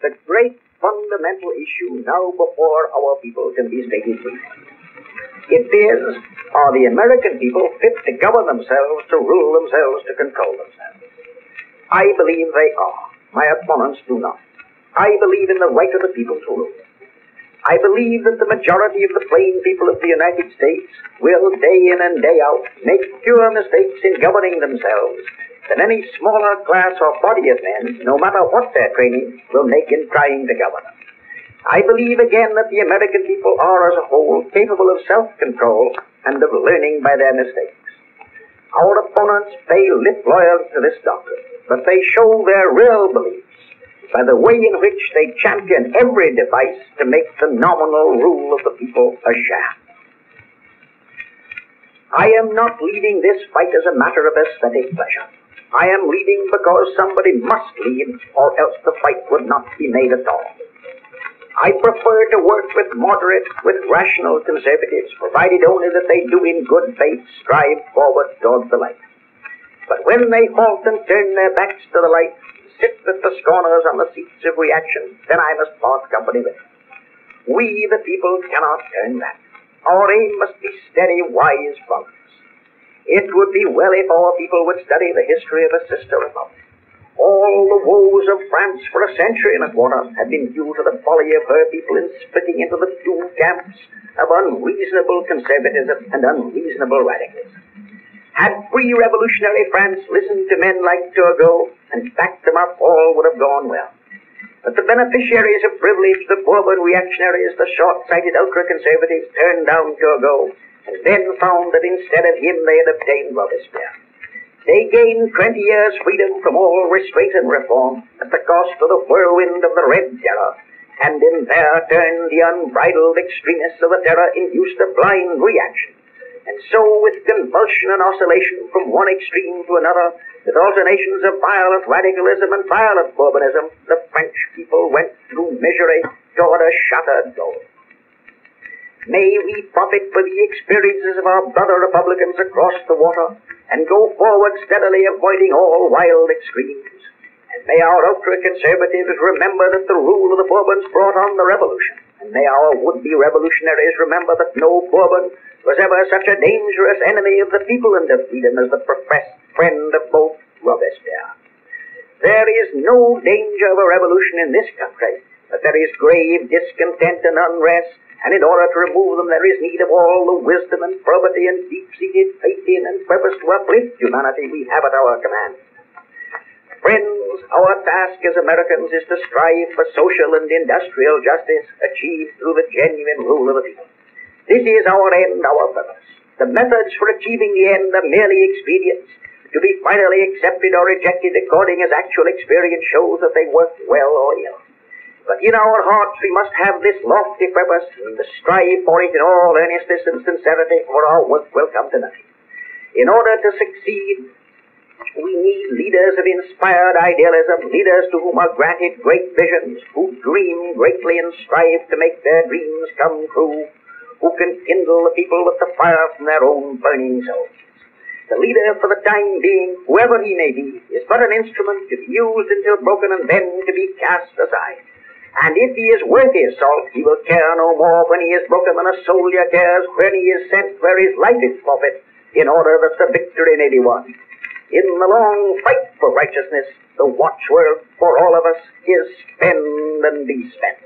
The great fundamental issue now before our people can be stated briefly. It is, are the American people fit to govern themselves, to rule themselves, to control themselves? I believe they are. My opponents do not. I believe in the right of the people to rule. I believe that the majority of the plain people of the United States will, day in and day out, make fewer mistakes in governing themselves than any smaller class or body of men, no matter what their training, will make in trying to govern. I believe again that the American people are as a whole capable of self-control and of learning by their mistakes. Our opponents pay lip loyalty to this doctrine, but they show their real beliefs by the way in which they champion every device to make the nominal rule of the people a sham. I am not leading this fight as a matter of aesthetic pleasure. I am leading because somebody must lead, or else the fight would not be made at all. I prefer to work with moderate, with rational conservatives, provided only that they do in good faith strive forward towards the light. But when they halt and turn their backs to the light, sit with the scorners on the seats of reaction, then I must part company with them. We, the people, cannot turn back. Our aim must be steady, wise progress. It would be well if our people would study the history of a sister republic. All the woes of France for a century and a quarter had been due to the folly of her people in splitting into the two camps of unreasonable conservatism and unreasonable radicalism. Had pre-revolutionary France listened to men like Turgot and backed them up, all would have gone well. But the beneficiaries of privilege, the Bourbon reactionaries, the short-sighted ultra-conservatives, turned down Turgot and then found that instead of him they had obtained Robespierre. They gained 20 years' freedom from all restraint and reform at the cost of the whirlwind of the Red Terror, and in their turn the unbridled extremists of the terror induced a blind reaction. And so, with convulsion and oscillation from one extreme to another, with alternations of violent radicalism and violent Bourbonism, the French people went through misery toward a shattered goal. May we profit by the experiences of our brother republicans across the water, and go forward steadily, avoiding all wild extremes. And may our ultra-conservatives remember that the rule of the Bourbons brought on the revolution, and may our would-be revolutionaries remember that no Bourbon was ever such a dangerous enemy of the people and of freedom as the professed friend of both Robespierre. There is no danger of a revolution in this country, but there is grave discontent and unrest, and in order to remove them there is need of all the wisdom and probity and deep-seated faith in and purpose to uplift humanity we have at our command. Friends, our task as Americans is to strive for social and industrial justice achieved through the genuine rule of the people. This is our end, our purpose. The methods for achieving the end are merely expedients, to be finally accepted or rejected according as actual experience shows that they work well or ill. But in our hearts we must have this lofty purpose, and strive for it in all earnestness and sincerity, or our work will come to nothing. In order to succeed, we need leaders of inspired idealism, leaders to whom are granted great visions, who dream greatly and strive to make their dreams come true, who can kindle the people with the fire from their own burning souls. The leader, for the time being, whoever he may be, is but an instrument to be used until broken and then to be cast aside. And if he is worth his salt, he will care no more when he is broken than a soldier cares when he is sent where his life is forfeit, in order that the victory may be won. In the long fight for righteousness, the watchword for all of us is spend and be spent.